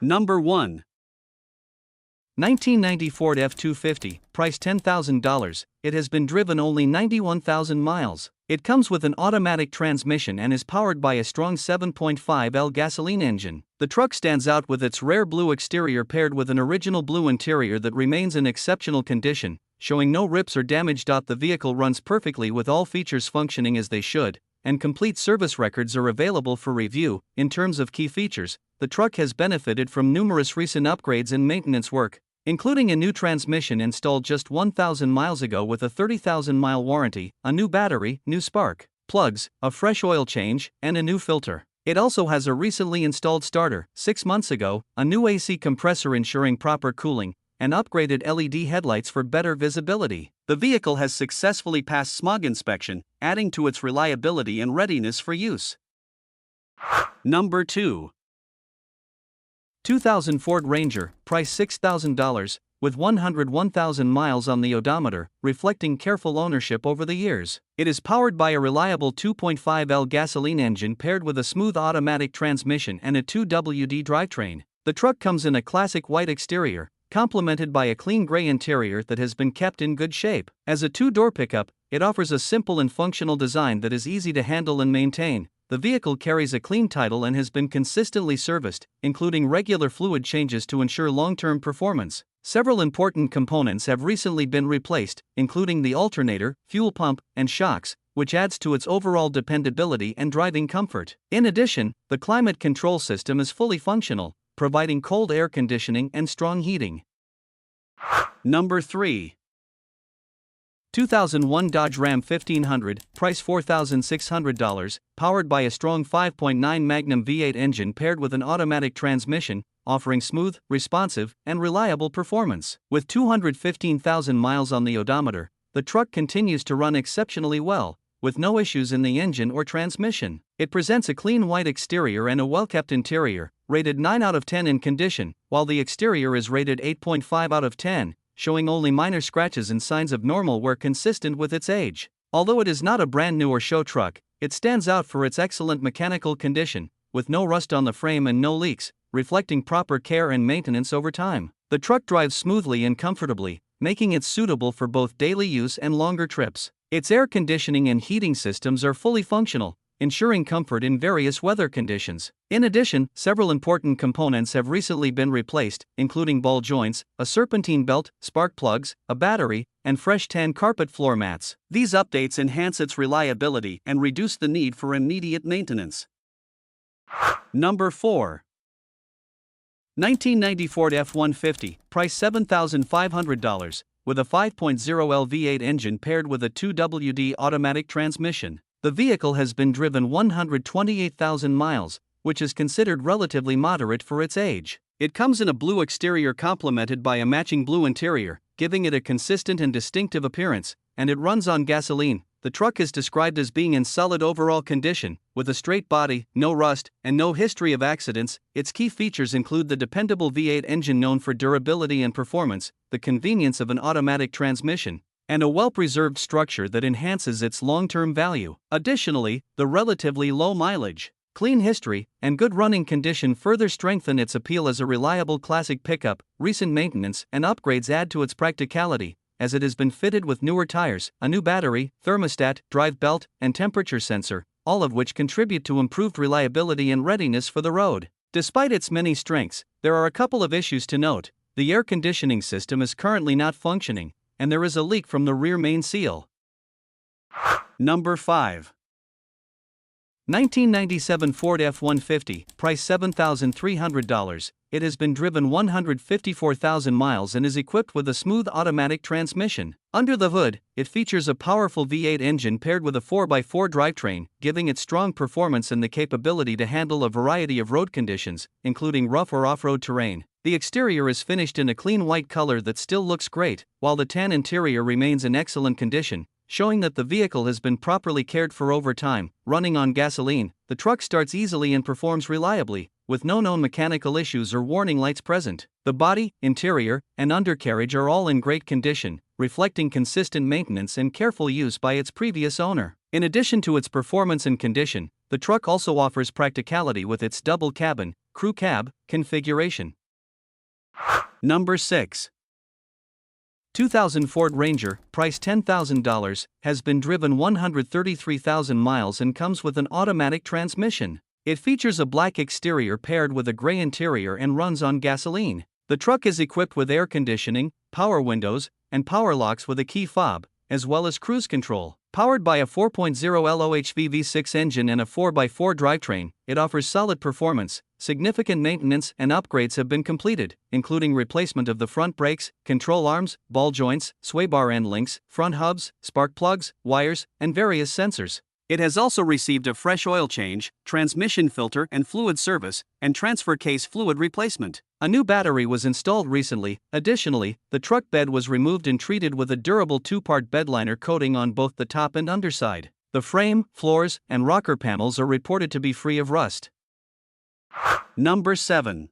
Number 1. 1990 Ford F250, price $10,000. It has been driven only 91,000 miles. It comes with an automatic transmission and is powered by a strong 7.5L gasoline engine. The truck stands out with its rare blue exterior paired with an original blue interior that remains in exceptional condition, showing no rips or damage. The vehicle runs perfectly with all features functioning as they should, and complete service records are available for review. In terms of key features, the truck has benefited from numerous recent upgrades and maintenance work, including a new transmission installed just 1,000 miles ago with a 30,000-mile warranty, a new battery, new spark plugs, a fresh oil change, and a new filter. It also has a recently installed starter, 6 months ago, a new AC compressor ensuring proper cooling, and upgraded LED headlights for better visibility. The vehicle has successfully passed smog inspection, adding to its reliability and readiness for use. Number 2. 2000 Ford Ranger, price $6,000, with 101,000 miles on the odometer, reflecting careful ownership over the years. It is powered by a reliable 2.5L gasoline engine paired with a smooth automatic transmission and a 2WD drivetrain. The truck comes in a classic white exterior, complemented by a clean gray interior that has been kept in good shape. As a two-door pickup, it offers a simple and functional design that is easy to handle and maintain. The vehicle carries a clean title and has been consistently serviced, including regular fluid changes to ensure long-term performance. Several important components have recently been replaced, including the alternator, fuel pump, and shocks, which adds to its overall dependability and driving comfort. In addition, the climate control system is fully functional, providing cold air conditioning and strong heating. Number 3. 2001 Dodge Ram 1500, price $4,600, powered by a strong 5.9 Magnum V8 engine paired with an automatic transmission, offering smooth, responsive, and reliable performance. With 215,000 miles on the odometer, the truck continues to run exceptionally well, with no issues in the engine or transmission. It presents a clean white exterior and a well-kept interior, rated 9 out of 10 in condition, while the exterior is rated 8.5 out of 10. Showing only minor scratches and signs of normal wear consistent with its age. Although it is not a brand new or show truck, it stands out for its excellent mechanical condition, with no rust on the frame and no leaks, reflecting proper care and maintenance over time. The truck drives smoothly and comfortably, making it suitable for both daily use and longer trips. Its air conditioning and heating systems are fully functional, ensuring comfort in various weather conditions. In addition, several important components have recently been replaced, including ball joints, a serpentine belt, spark plugs, a battery, and fresh tan carpet floor mats. These updates enhance its reliability and reduce the need for immediate maintenance. Number 4. 1990 Ford F150, price $7,500, with a 5.0L V8 engine paired with a 2WD automatic transmission. The vehicle has been driven 128,000 miles, which is considered relatively moderate for its age. It comes in a blue exterior complemented by a matching blue interior, giving it a consistent and distinctive appearance, and it runs on gasoline. The truck is described as being in solid overall condition, with a straight body, no rust, and no history of accidents. Its key features include the dependable V8 engine known for durability and performance, the convenience of an automatic transmission, and a well-preserved structure that enhances its long-term value. Additionally, the relatively low mileage, clean history, and good running condition further strengthen its appeal as a reliable classic pickup. Recent maintenance and upgrades add to its practicality, as it has been fitted with newer tires, a new battery, thermostat, drive belt, and temperature sensor, all of which contribute to improved reliability and readiness for the road. Despite its many strengths, there are a couple of issues to note. The air conditioning system is currently not functioning, and there is a leak from the rear main seal. Number 5. 1997 Ford F-150, price $7,300. It has been driven 154,000 miles and is equipped with a smooth automatic transmission. Under the hood, it features a powerful V8 engine paired with a 4x4 drivetrain, giving it strong performance and the capability to handle a variety of road conditions, including rough or off-road terrain. The exterior is finished in a clean white color that still looks great, while the tan interior remains in excellent condition, showing that the vehicle has been properly cared for over time. Running on gasoline, the truck starts easily and performs reliably, with no known mechanical issues or warning lights present. The body, interior, and undercarriage are all in great condition, reflecting consistent maintenance and careful use by its previous owner. In addition to its performance and condition, the truck also offers practicality with its double cabin, Crew cab configuration. Number 6. 2000 Ford Ranger, price $10,000, has been driven 133,000 miles and comes with an automatic transmission. It features a black exterior paired with a gray interior and runs on gasoline. The truck is equipped with air conditioning, power windows, and power locks with a key fob, as well as cruise control. Powered by a 4.0 LOHV V6 engine and a 4x4 drivetrain, it offers solid performance. Significant maintenance and upgrades have been completed, including replacement of the front brakes, control arms, ball joints, sway bar end links, front hubs, spark plugs, wires, and various sensors. It has also received a fresh oil change, transmission filter and fluid service, and transfer case fluid replacement. A new battery was installed recently. Additionally, the truck bed was removed and treated with a durable two-part bedliner coating on both the top and underside. The frame, floors, and rocker panels are reported to be free of rust. Number 7.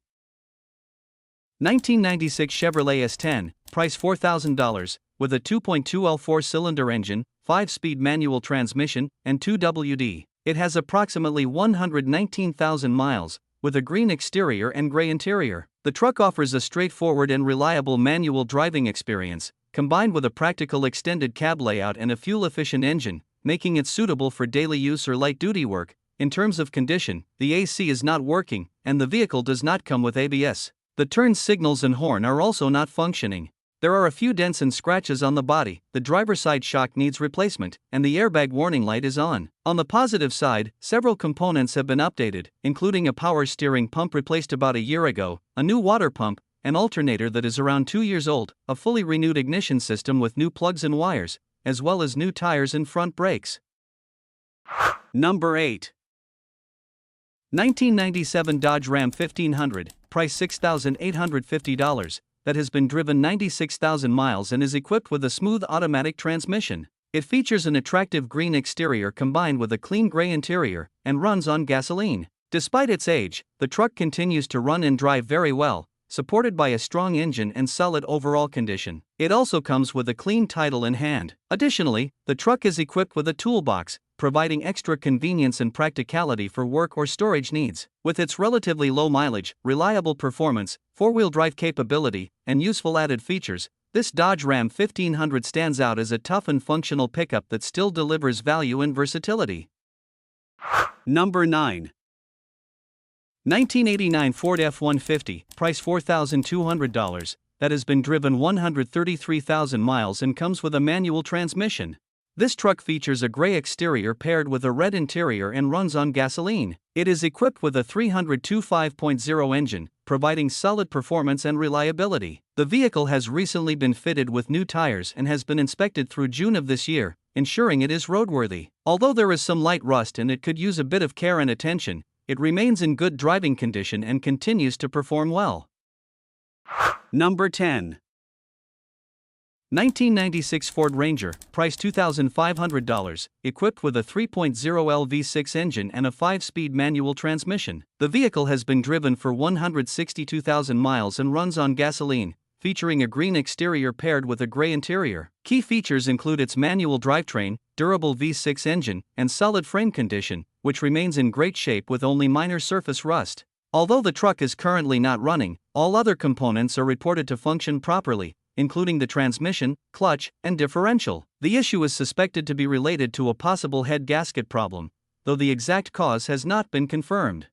1996 Chevrolet S10, price $4,000, with a 2.2L 4-cylinder engine, 5-speed manual transmission, and 2WD. It has approximately 119,000 miles, with a green exterior and gray interior. The truck offers a straightforward and reliable manual driving experience, combined with a practical extended cab layout and a fuel-efficient engine, making it suitable for daily use or light-duty work. In terms of condition, the AC is not working, and the vehicle does not come with ABS. The turn signals and horn are also not functioning. There are a few dents and scratches on the body, the driver's side shock needs replacement, and the airbag warning light is on. On the positive side, several components have been updated, including a power steering pump replaced about a year ago, a new water pump, an alternator that is around 2 years old, a fully renewed ignition system with new plugs and wires, as well as new tires and front brakes. Number 8. 1997 Dodge Ram 1500, price $6,850, that has been driven 96,000 miles and is equipped with a smooth automatic transmission. It features an attractive green exterior combined with a clean gray interior, and runs on gasoline. Despite its age, the truck continues to run and drive very well, supported by a strong engine and solid overall condition. It also comes with a clean title in hand. Additionally, the truck is equipped with a toolbox, providing extra convenience and practicality for work or storage needs. With its relatively low mileage, reliable performance, four-wheel drive capability, and useful added features, this Dodge Ram 1500 stands out as a tough and functional pickup that still delivers value and versatility. Number 9. 1989 Ford F-150, price $4,200, that has been driven 133,000 miles and comes with a manual transmission. This truck features a gray exterior paired with a red interior and runs on gasoline. It is equipped with a 302 5.0 engine, providing solid performance and reliability. The vehicle has recently been fitted with new tires and has been inspected through June of this year, ensuring it is roadworthy. Although there is some light rust and it could use a bit of care and attention, it remains in good driving condition and continues to perform well. Number 10. 1996 Ford Ranger, price $2,500, equipped with a 3.0L V6 engine and a 5-speed manual transmission. The vehicle has been driven for 162,000 miles and runs on gasoline, featuring a green exterior paired with a gray interior. Key features include its manual drivetrain, durable V6 engine, and solid frame condition, which remains in great shape with only minor surface rust. Although the truck is currently not running, all other components are reported to function properly, including the transmission, clutch, and differential. The issue is suspected to be related to a possible head gasket problem, though the exact cause has not been confirmed.